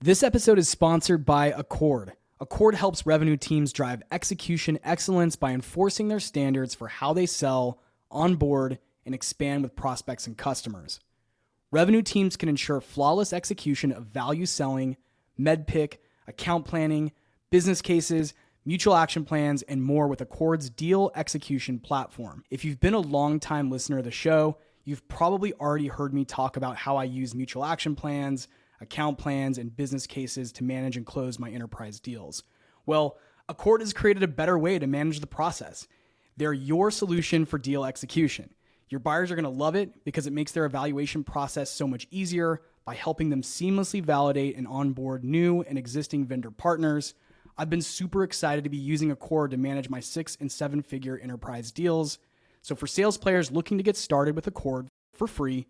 This episode is sponsored by Accord. Accord helps revenue teams drive execution excellence by enforcing their standards for how they sell, onboard, and expand with prospects and customers. Revenue teams can ensure flawless execution of value selling, medpick, account planning, business cases, mutual action plans, and more with Accord's deal execution platform. If you've been a long-time listener of the show, you've probably already heard me talk about how I use mutual action plans, account plans, and business cases to manage and close my enterprise deals. Well, Accord has created a better way to manage the process. They're your solution for deal execution. Your buyers are going to love it because it makes their evaluation process so much easier by helping them seamlessly validate and onboard new and existing vendor partners. I've been super excited to be using Accord to manage my 6- and 7-figure enterprise deals. So for sales players looking to get started with Accord for free,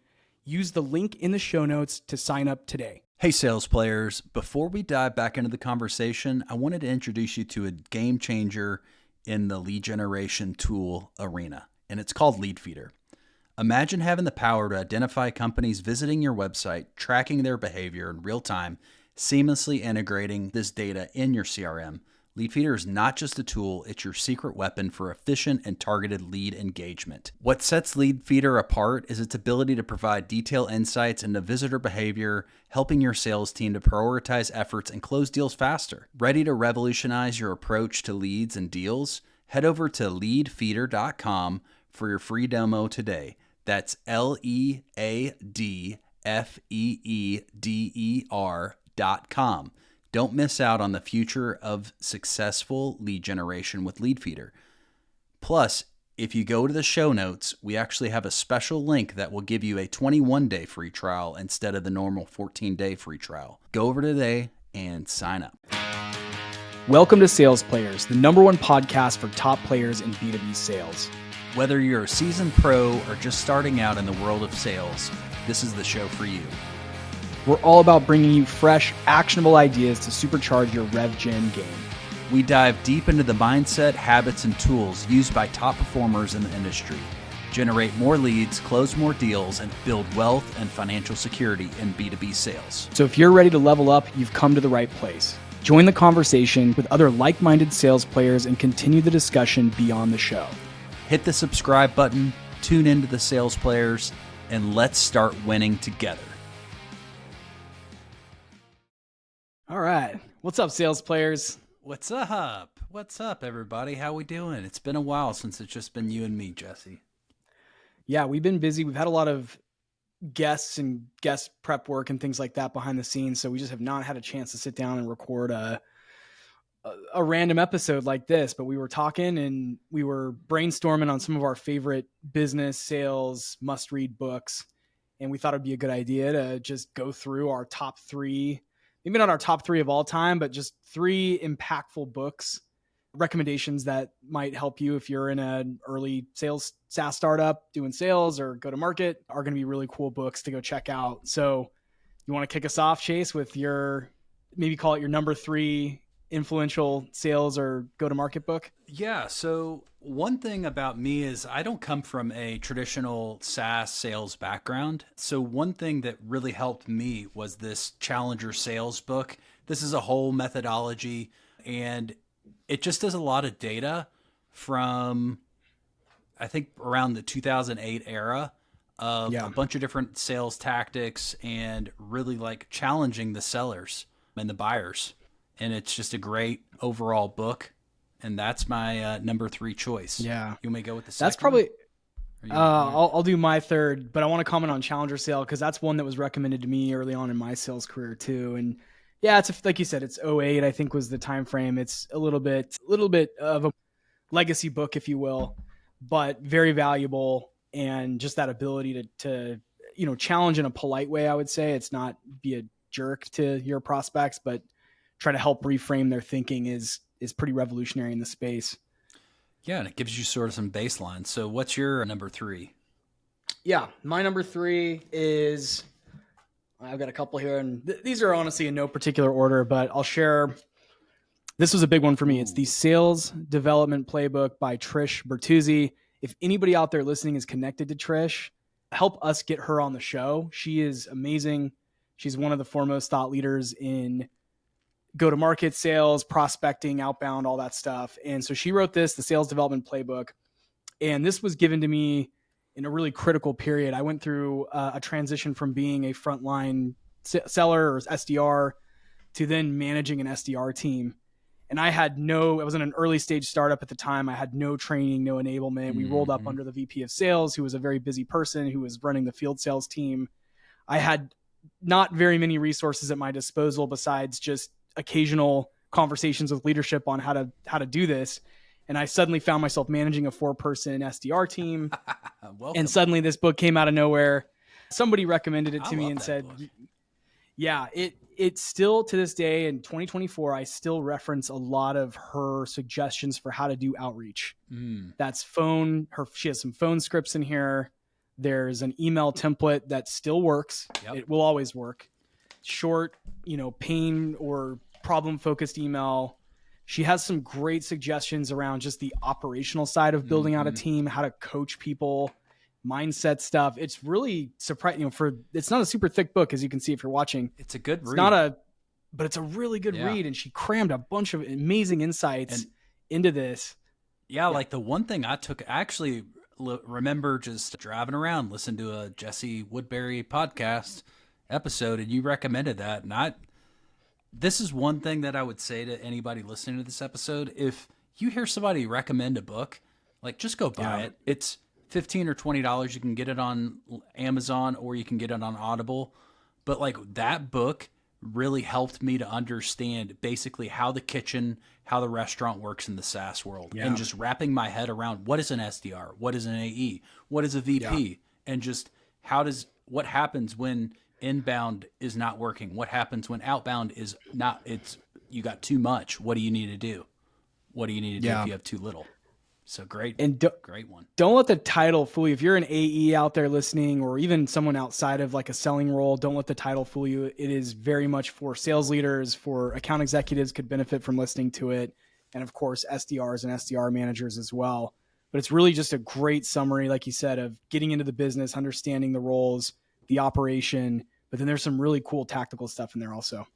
use the link in the show notes to sign up today. Hey sales players, before we dive back into the conversation, I wanted to introduce you to a game changer in the lead generation tool arena, and it's called Lead Feeder. Imagine having the power to identify companies visiting your website, tracking their behavior in real time, seamlessly integrating this data in your CRM. Lead Feeder is not just a tool, it's your secret weapon for efficient and targeted lead engagement. What sets Lead Feeder apart is its ability to provide detailed insights into visitor behavior, helping your sales team to prioritize efforts and close deals faster. Ready to revolutionize your approach to leads and deals? Head over to leadfeeder.com for your free demo today. That's LEADFEEDER.com. Don't miss out on the future of successful lead generation with Lead Feeder. Plus, if you go to the show notes, we actually have a special link that will give you a 21-day free trial instead of the normal 14-day free trial. Go over today and sign up. Welcome to Sales Players, the #1 podcast for top players in B2B sales. Whether you're a seasoned pro or just starting out in the world of sales, this is the show for you. We're all about bringing you fresh, actionable ideas to supercharge your rev gen game. We dive deep into the mindset, habits, and tools used by top performers in the industry. Generate more leads, close more deals, and build wealth and financial security in B2B sales. So if you're ready to level up, you've come to the right place. Join the conversation with other like-minded sales players and continue the discussion beyond the show. Hit the subscribe button, tune into the Sales Players, and let's start winning together. All right. What's up, sales players? What's up? What's up, everybody? How we doing? It's been a while since it's just been you and me, Jesse. Yeah, we've been busy. We've had a lot of guests and guest prep work and things like that behind the scenes, so we just have not had a chance to sit down and record a random episode like this. But we were talking and we were brainstorming on some of our favorite business, sales, must-read books, and we thought it'd be a good idea to just go through our top 3, maybe not our top 3 of all time, but just 3 impactful books, recommendations that might help you if you're in an early sales SaaS startup doing sales or go to market, are going to be really cool books to go check out. So you want to kick us off, Chase, with your, maybe call it your number 3 influential sales or go to market book? Yeah. So one thing about me is I don't come from a traditional SaaS sales background. So one thing that really helped me was this Challenger sales book. This is a whole methodology, and it just does a lot of data from, I think, around the 2008 era of a bunch of different sales tactics and really like challenging the sellers and the buyers. And it's just a great overall book. And that's my number 3 choice. Yeah. You may go with the second. That's probably, I'll do my third, but I want to comment on Challenger sale because that's one that was recommended to me early on in my sales career too. And yeah, it's like you said, it's 08, I think was the time frame. It's a little bit of a legacy book, if you will, but very valuable. And just that ability to challenge in a polite way, I would say. It's not be a jerk to your prospects, but try to help reframe their thinking is pretty revolutionary in the space. Yeah, and it gives you sort of some baseline. So what's your number 3? Yeah, my number 3 is, I've got a couple here, and these are honestly in no particular order, but I'll share. This was a big one for me. It's the Sales Development Playbook by Trish Bertuzzi. If anybody out there listening is connected to Trish, help us get her on the show. She is amazing. She's one of the foremost thought leaders in go-to-market sales, prospecting, outbound, all that stuff. And so she wrote the sales development playbook. And this was given to me in a really critical period. I went through a transition from being a frontline seller or SDR to then managing an SDR team. And I was in an early stage startup at the time. I had no training, no enablement. We rolled up under the VP of sales, who was a very busy person who was running the field sales team. I had not very many resources at my disposal besides just occasional conversations with leadership on how to do this. And I suddenly found myself managing a 4-person SDR team. And suddenly this book came out of nowhere. Somebody recommended it to me and said, book. Yeah, it's still to this day in 2024, I still reference a lot of her suggestions for how to do outreach. That's phone. She has some phone scripts in here. There's an email template that still works. Yep. It will always work. Short, pain or problem focused email. She has some great suggestions around just the operational side of building out a team, how to coach people, mindset stuff. It's really surprising, it's not a super thick book, as you can see if you're watching. It's a good read. But it's a really good read. And she crammed a bunch of amazing insights into this. Yeah. Like the one thing I actually remember just driving around, listening to a Jesse Woodbury podcast episode, and you recommended that. And this is one thing that I would say to anybody listening to this episode. If you hear somebody recommend a book, like just go buy it. It's $15 or $20. You can get it on Amazon or you can get it on Audible. But like that book really helped me to understand basically how the restaurant works in the SaaS world, and just wrapping my head around what is an SDR, what is an AE, what is a VP, and just what happens when inbound is not working, what happens when outbound is not, you got too much. What do you need to do? What do you need to do if you have too little? So great. And great one. Don't let the title fool you. If you're an AE out there listening, or even someone outside of like a selling role, don't let the title fool you. It is very much for sales leaders, for account executives could benefit from listening to it. And of course, SDRs and SDR managers as well. But it's really just a great summary, like you said, of getting into the business, understanding the roles, the operation, but then there's some really cool tactical stuff in there also.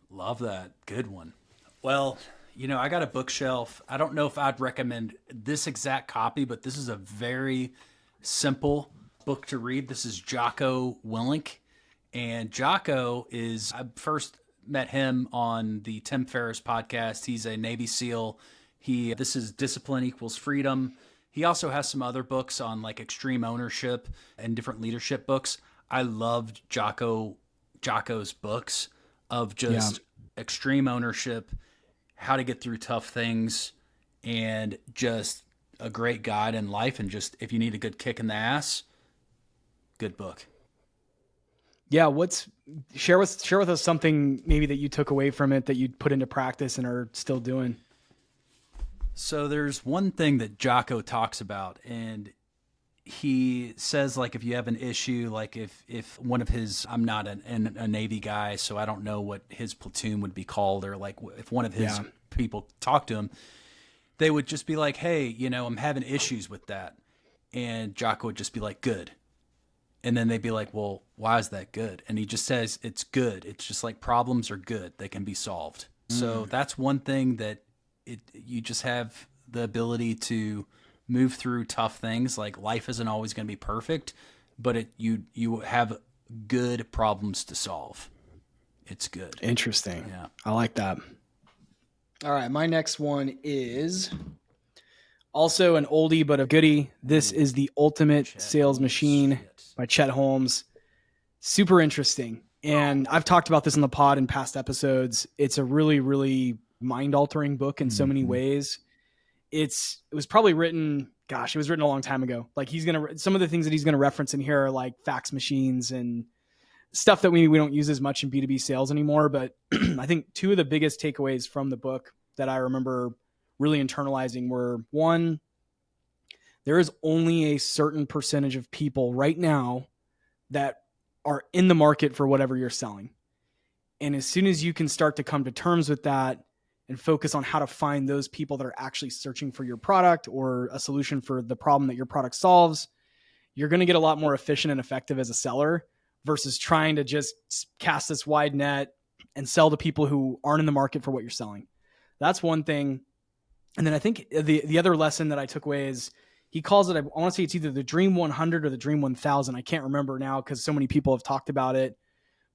Love that. Good one. Well, I got a bookshelf. I don't know if I'd recommend this exact copy, but this is a very simple book to read. This is Jocko Willink. And Jocko I first met him on the Tim Ferriss podcast. He's a Navy SEAL. This is Discipline Equals Freedom. He also has some other books on like extreme ownership and different leadership books. I loved Jocko's books of just extreme ownership, how to get through tough things, and just a great guide in life. And just, if you need a good kick in the ass, good book. Yeah. Share with us something maybe that you took away from it that you put into practice and are still doing. So there's one thing that Jocko talks about, and he says, like, if you have an issue, like if one of his, I'm not a Navy guy, so I don't know what his platoon would be called, or like if one of his people talk to him, they would just be like, hey, I'm having issues with that. And Jocko would just be like, good. And then they'd be like, well, why is that good? And he just says, it's good. It's just like problems are good. They can be solved. So that's one thing that you just have the ability to move through tough things. Like life isn't always going to be perfect, but you have good problems to solve. It's good. Interesting. Yeah. I like that. All right. My next one is also an oldie, but a goodie. This is The Ultimate Sales Machine by Chet Holmes. Super interesting. And I've talked about this in the pod in past episodes. It's a really, really mind-altering book in so many ways. It was probably written, it was written a long time ago. Like some of the things that he's going to reference in here are like fax machines and stuff that we don't use as much in B2B sales anymore. But I think two of the biggest takeaways from the book that I remember really internalizing were, one, there is only a certain percentage of people right now that are in the market for whatever you're selling. And as soon as you can start to come to terms with that and focus on how to find those people that are actually searching for your product or a solution for the problem that your product solves, you're going to get a lot more efficient and effective as a seller versus trying to just cast this wide net and sell to people who aren't in the market for what you're selling. That's one thing. And then I think the other lesson that I took away is he calls it, I want to say it's either the Dream 100 or the Dream 1000. I can't remember now because so many people have talked about it.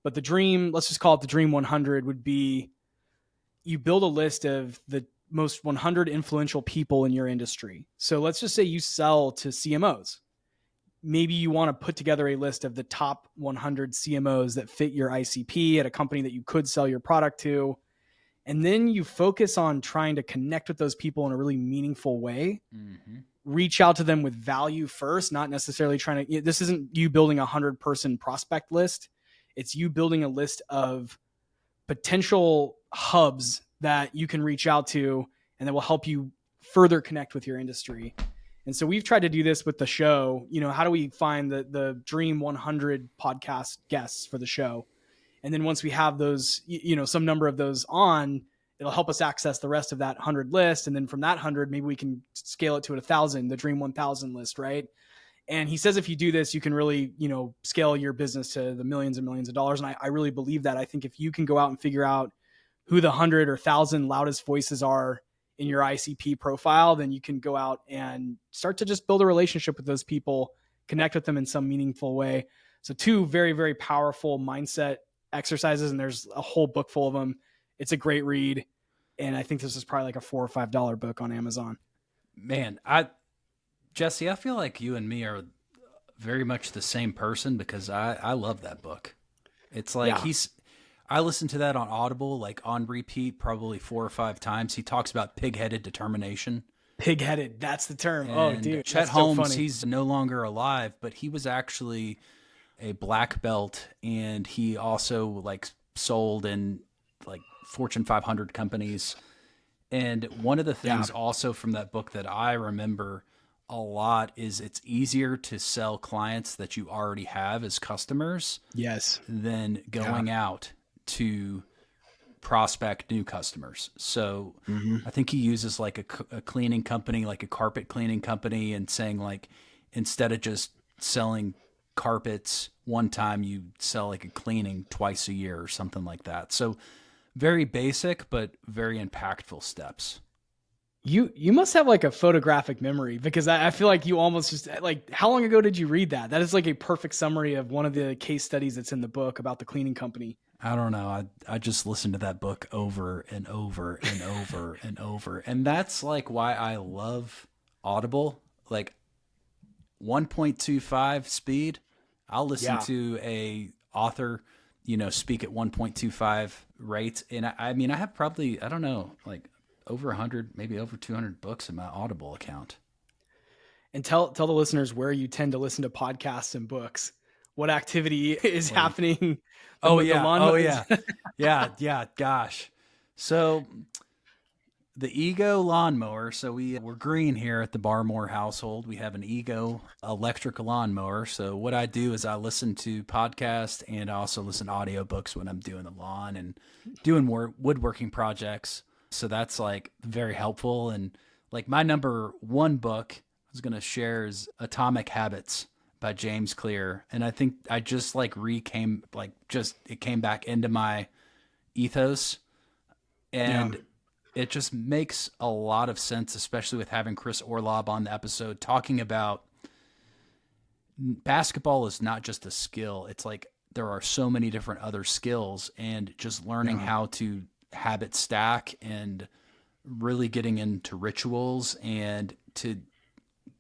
But the dream, let's just call it the Dream 100, would be you build a list of the most 100 influential people in your industry. So let's just say you sell to CMOs. Maybe you want to put together a list of the top 100 CMOs that fit your ICP at a company that you could sell your product to. And then you focus on trying to connect with those people in a really meaningful way. Mm-hmm. Reach out to them with value first, not necessarily trying to, this isn't you building a 100-person prospect list. It's you building a list of potential hubs that you can reach out to and that will help you further connect with your industry. And so we've tried to do this with the show. How do we find the Dream 100 podcast guests for the show? And then once we have those, some number of those on, it'll help us access the rest of that 100 list. And then from that 100, maybe we can scale it to 1,000, the Dream 1000 list, right? And he says if you do this, you can really, scale your business to the millions and millions of dollars. And I really believe that. I think if you can go out and figure out who the 100 or 1,000 loudest voices are in your ICP profile, then you can go out and start to just build a relationship with those people, connect with them in some meaningful way. So 2 very, very powerful mindset exercises. And there's a whole book full of them. It's a great read. And I think this is probably like a $4 or $5 book on Amazon. Man, Jesse, I feel like you and me are very much the same person because I love that book. It's like I listened to that on Audible, like on repeat, probably 4 or 5 times. He talks about pig-headed determination. Pig-headed, that's the term. And dude. Chet Holmes, he's no longer alive, but he was actually a black belt, and he also like sold in like Fortune 500 companies. And one of the things also from that book that I remember a lot is it's easier to sell clients that you already have as customers. Yes. Than going out to prospect new customers. So I think he uses like a cleaning company, like a carpet cleaning company, and saying like, instead of just selling carpets one time, you sell like a cleaning twice a year or something like that. So very basic, but very impactful steps. You must have like a photographic memory, because I feel like you almost just like, how long ago did you read that? That is like a perfect summary of one of the case studies that's in the book about the cleaning company. I don't know. I just listened to that book over and over and over and over. And that's like why I love Audible, like 1.25 speed. I'll listen to a author, speak at 1.25 rates. And I mean, I have probably, I don't know, like over 100, maybe over 200 books in my Audible account. And tell the listeners where you tend to listen to podcasts and books. What activity is happening? Yeah. Gosh. So the Ego lawnmower. So we're green here at the Barmore household. We have an Ego electric lawnmower. So what I do is I listen to podcasts and I also listen to audiobooks when I'm doing the lawn and doing more woodworking projects. So that's like very helpful. And like my number 1 book I was going to share is Atomic Habits by James Clear. And I think I just like it came back into my ethos, and it just makes a lot of sense, especially with having Chris Orlob on the episode talking about basketball is not just a skill. It's like there are so many different other skills, and just learning how to habit stack and really getting into rituals and to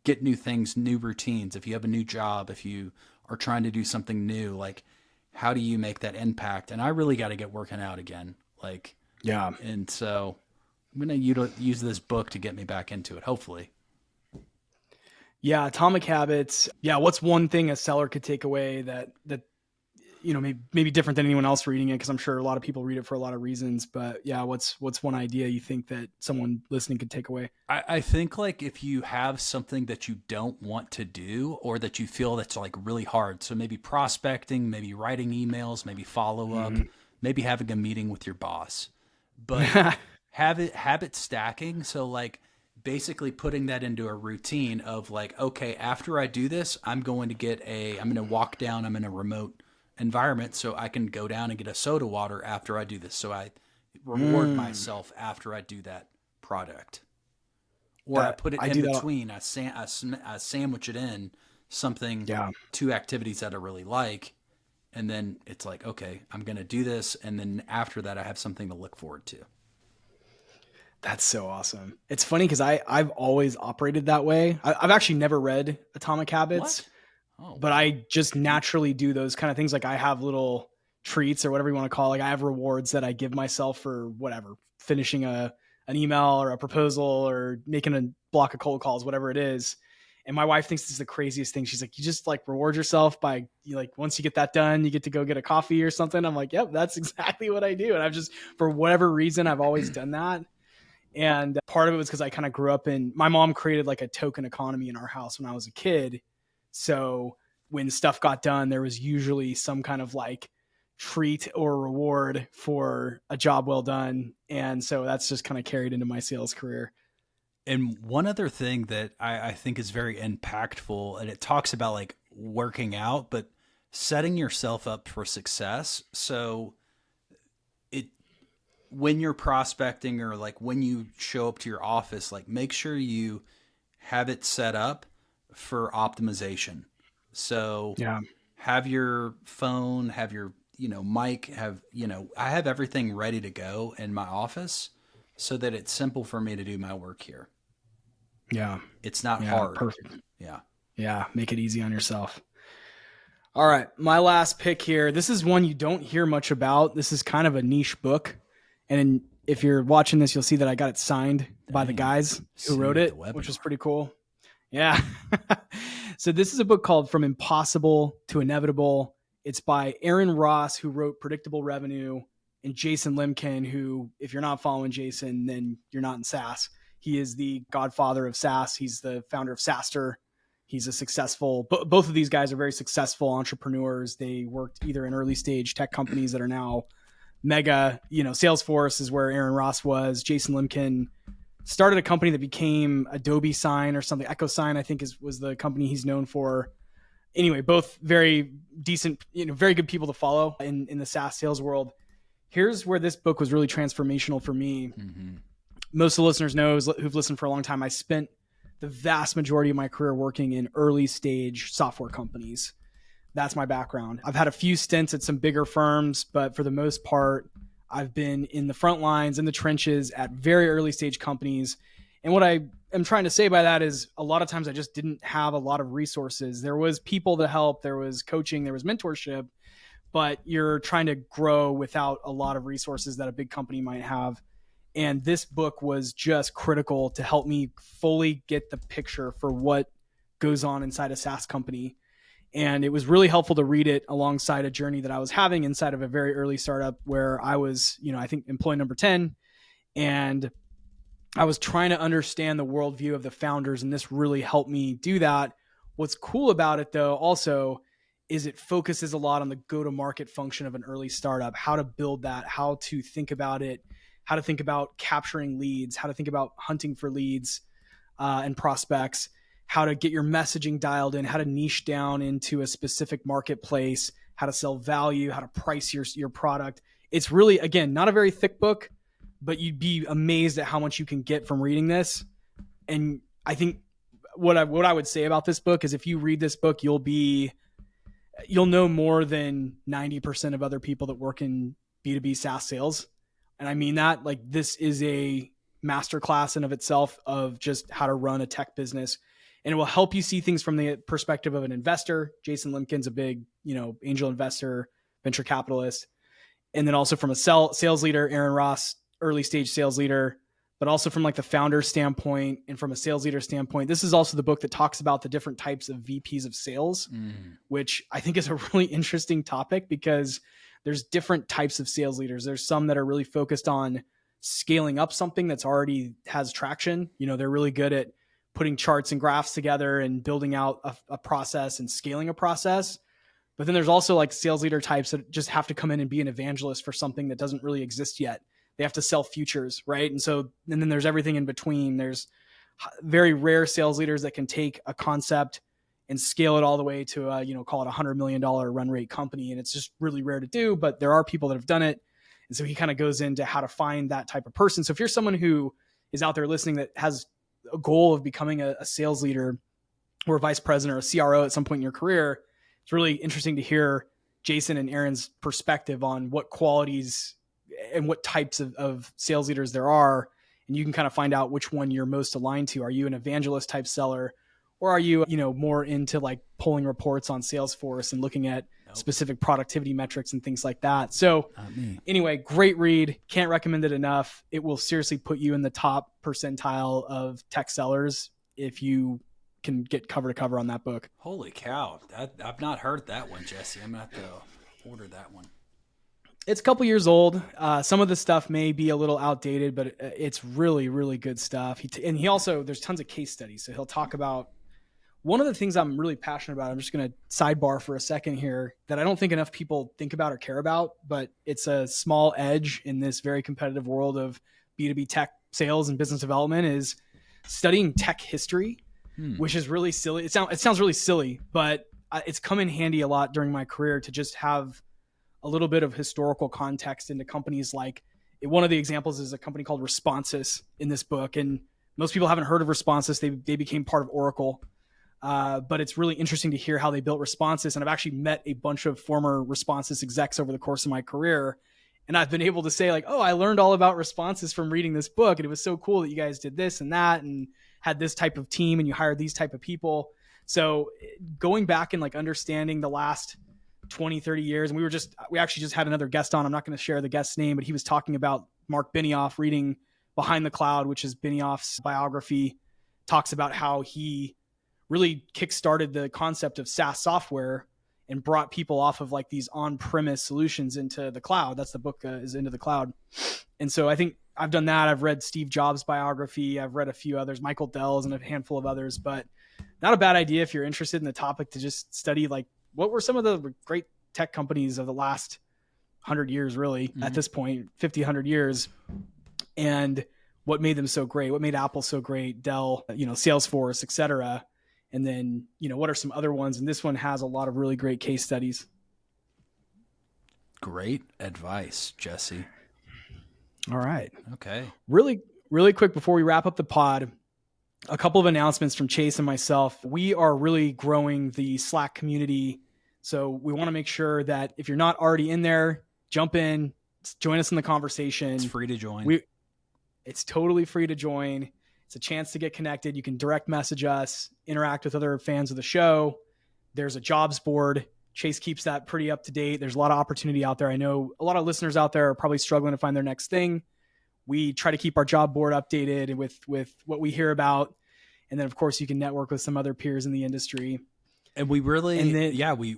get new things, new routines. If you have a new job, if you are trying to do something new, like how do you make that impact? And I really got to get working out again. And so I'm going to use this book to get me back into it, hopefully. Yeah. Atomic Habits. Yeah. What's one thing a seller could take away that maybe different than anyone else reading it? Cause I'm sure a lot of people read it for a lot of reasons, but yeah, what's one idea you think that someone listening could take away? I think like if you have something that you don't want to do, or that you feel that's like really hard. So maybe prospecting, maybe writing emails, maybe follow up, maybe having a meeting with your boss, but habit stacking. So like basically putting that into a routine of like, okay, after I do this, I'm going to walk down, I'm in a remote environment so I can go down and get a soda water after I do this. So I reward myself after I do that product. Or I put it in between. I sandwich it in something, 2 activities that I really like. And then it's like, okay, I'm going to do this. And then after that, I have something to look forward to. That's so awesome. It's funny because I've always operated that way. I've actually never read Atomic Habits, but I just naturally do those kind of things. Like I have little treats or whatever you want to call it. Like I have rewards that I give myself for whatever, finishing an email or a proposal or making a block of cold calls, whatever it is. And my wife thinks this is the craziest thing. She's like, you just like reward yourself by like, once you get that done, you get to go get a coffee or something. I'm like, yep, that's exactly what I do. And I've just, for whatever reason, I've always done that. And part of it was because I kind of grew up my mom created like a token economy in our house when I was a kid. So when stuff got done, there was usually some kind of like treat or reward for a job well done. And so that's just kind of carried into my sales career. And one other thing that I think is very impactful, and it talks about like working out, but setting yourself up for success. So when you're prospecting or like when you show up to your office, like make sure you have it set up for optimization. So have your phone, have your, mic, I have everything ready to go in my office so that it's simple for me to do my work here. Yeah. It's not hard. Perfect. Yeah. Yeah. Make it easy on yourself. All right. My last pick here. This is one you don't hear much about. This is kind of a niche book. And if you're watching this, you'll see that I got it signed by the guys who wrote it, which was pretty cool. Yeah. So this is a book called From Impossible to Inevitable. It's by Aaron Ross, who wrote Predictable Revenue, and Jason Lemkin, who, if you're not following Jason, then you're not in SaaS. He is the godfather of SaaS. He's the founder of SaaStr. He's a successful, both of these guys are very successful entrepreneurs. They worked either in early stage tech companies that are now mega, Salesforce is where Aaron Ross was. Jason Lemkin started a company that became Adobe Sign or something. Echo Sign, I think was the company he's known for. Anyway, both very decent, very good people to follow in the SaaS sales world. Here's where this book was really transformational for me. Mm-hmm. Most of the listeners know who've listened for a long time. I spent the vast majority of my career working in early stage software companies. That's my background. I've had a few stints at some bigger firms, but for the most part, I've been in the front lines, in the trenches at very early stage companies. And what I am trying to say by that is a lot of times I just didn't have a lot of resources. There was people to help, there was coaching, there was mentorship, but you're trying to grow without a lot of resources that a big company might have. And this book was just critical to help me fully get the picture for what goes on inside a SaaS company. And it was really helpful to read it alongside a journey that I was having inside of a very early startup where I was, I think employee number 10. And I was trying to understand the worldview of the founders. And this really helped me do that. What's cool about it though, also, is it focuses a lot on the go-to-market function of an early startup, how to build that, how to think about it, how to think about capturing leads, how to think about hunting for leads and prospects, how to get your messaging dialed in, how to niche down into a specific marketplace, how to sell value, how to price your product. It's really, again, not a very thick book, but you'd be amazed at how much you can get from reading this. And I think what I would say about this book is if you read this book, you'll know more than 90% of other people that work in B2B SaaS sales. And I mean that, like, this is a masterclass in of itself of just how to run a tech business. And it will help you see things from the perspective of an investor. Jason Lemkin's a big, angel investor, venture capitalist. And then also from a sales leader, Aaron Ross, early stage sales leader, but also from like the founder standpoint and from a sales leader standpoint. This is also the book that talks about the different types of VPs of sales, which I think is a really interesting topic because there's different types of sales leaders. There's some that are really focused on scaling up something that's already has traction. They're really good at putting charts and graphs together and building out a process and scaling a process. But then there's also like sales leader types that just have to come in and be an evangelist for something that doesn't really exist yet. They have to sell futures, right? And then there's everything in between. There's very rare sales leaders that can take a concept and scale it all the way to call it $100 million run rate company. And it's just really rare to do, but there are people that have done it. And so he kind of goes into how to find that type of person. So if you're someone who is out there listening that has a goal of becoming a sales leader or a vice president or a CRO at some point in your career, it's really interesting to hear Jason and Aaron's perspective on what qualities and what types of sales leaders there are. And you can kind of find out which one you're most aligned to. Are you an evangelist type seller, or are you, more into like pulling reports on Salesforce and looking at specific productivity metrics and things like that? So anyway, great read. Can't recommend it enough. It will seriously put you in the top percentile of tech sellers if you can get cover to cover on that book. Holy cow. I've not heard that one, Jesse. I'm going to have to order that one. It's a couple years old. Some of the stuff may be a little outdated, but it's really, really good stuff. He also, there's tons of case studies. So he'll talk about one of the things I'm really passionate about. I'm just going to sidebar for a second here that I don't think enough people think about or care about, but it's a small edge in this very competitive world of B2B tech sales and business development, is studying tech history, which is really silly. It sounds really silly, but it's come in handy a lot during my career to just have a little bit of historical context into companies. Like one of the examples is a company called Responsys in this book. And most people haven't heard of Responsys. They became part of Oracle. But it's really interesting to hear how they built Responsys. And I've actually met a bunch of former Responsys execs over the course of my career. And I've been able to say like, oh, I learned all about Responsys from reading this book. And it was so cool that you guys did this and that and had this type of team and you hired these type of people. So going back and like understanding the last 20, 30 years. And we actually just had another guest on. I'm not going to share the guest's name, but he was talking about Mark Benioff reading Behind the Cloud, which is Benioff's biography, talks about how he really kickstarted the concept of SaaS software and brought people off of like these on-premise solutions into the cloud. That's the book, is Into the Cloud. And so I think I've done that. I've read Steve Jobs' biography. I've read a few others, Michael Dell's and a handful of others, but not a bad idea if you're interested in the topic to just study like what were some of the great tech companies of the last 100 years, really, at this point, 50, 100 years, and what made them so great, what made Apple so great, Dell, Salesforce, et cetera. And then, what are some other ones? And this one has a lot of really great case studies. Great advice, Jesse. All right. Okay. Really, really quick before we wrap up the pod, a couple of announcements from Chase and myself. We are really growing the Slack community. So we want to make sure that if you're not already in there, jump in, join us in the conversation. It's free to join. It's totally free to join. It's a chance to get connected. You can direct message us, interact with other fans of the show. There's a jobs board. Chase keeps that pretty up to date. There's a lot of opportunity out there. I know a lot of listeners out there are probably struggling to find their next thing. We try to keep our job board updated with what we hear about. And then of course you can network with some other peers in the industry. And we really,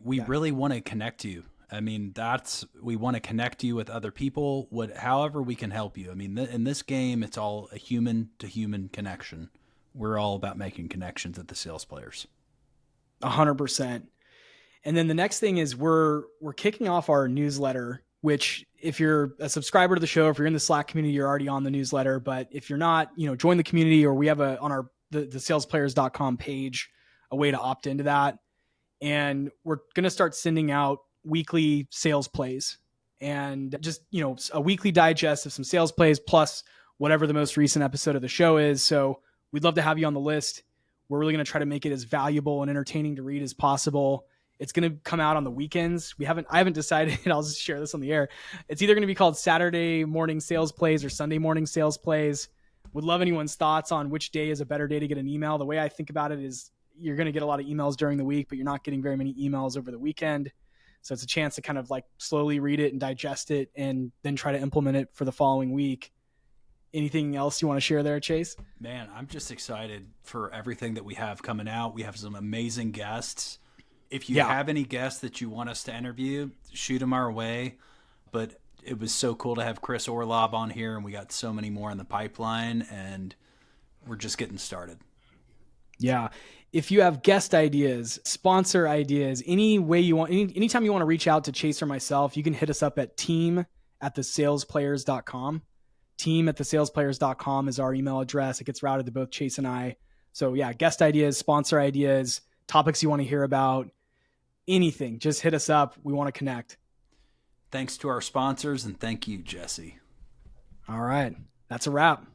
really want to connect you. I mean, we want to connect you with other people, however we can help you. I mean, in this game, it's all a human to human connection. We're all about making connections at the Sales Players. 100%. And then the next thing is we're kicking off our newsletter, which if you're a subscriber to the show, if you're in the Slack community, you're already on the newsletter. But if you're not, join the community, or we have on the salesplayers.com page, a way to opt into that. And we're going to start sending out weekly sales plays and just, a weekly digest of some sales plays plus whatever the most recent episode of the show is. So we'd love to have you on the list. We're really going to try to make it as valuable and entertaining to read as possible. It's going to come out on the weekends. I haven't decided. I'll just share this on the air. It's either going to be called Saturday morning sales plays or Sunday morning sales plays. Would love anyone's thoughts on which day is a better day to get an email. The way I think about it is you're going to get a lot of emails during the week, but you're not getting very many emails over the weekend. So it's a chance to kind of like slowly read it and digest it and then try to implement it for the following week. Anything else you want to share there, Chase? Man, I'm just excited for everything that we have coming out. We have some amazing guests. If you have any guests that you want us to interview, shoot them our way. But it was so cool to have Chris Orlob on here, and we got so many more in the pipeline, and we're just getting started. Yeah. If you have guest ideas, sponsor ideas, any way you want, anytime you want to reach out to Chase or myself, you can hit us up at team@thesalesplayers.com. Team@thesalesplayers.com is our email address. It gets routed to both Chase and I. So yeah, guest ideas, sponsor ideas, topics you want to hear about, anything, just hit us up. We want to connect. Thanks to our sponsors, and thank you, Jesse. All right. That's a wrap.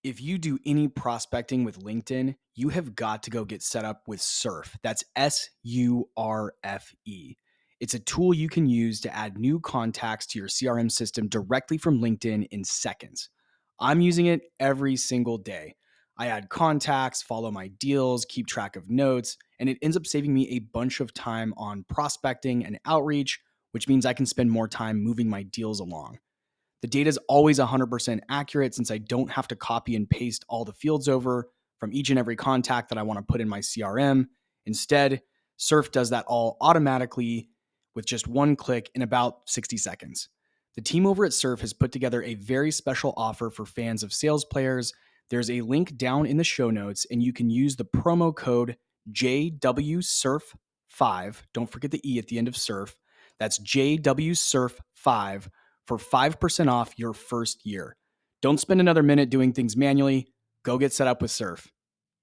If you do any prospecting with LinkedIn, you have got to go get set up with Surf. That's SURFE. It's a tool you can use to add new contacts to your CRM system directly from LinkedIn in seconds. I'm using it every single day. I add contacts, follow my deals, keep track of notes, and it ends up saving me a bunch of time on prospecting and outreach, which means I can spend more time moving my deals along. The data is always 100% accurate since I don't have to copy and paste all the fields over from each and every contact that I want to put in my CRM. Instead, Surf does that all automatically with just one click in about 60 seconds. The team over at Surf has put together a very special offer for fans of sales players. There's a link down in the show notes, and you can use the promo code JWSurf5. Don't forget the E at the end of Surf. That's JWSurf5 for 5% off your first year. Don't spend another minute doing things manually. Go get set up with Surf.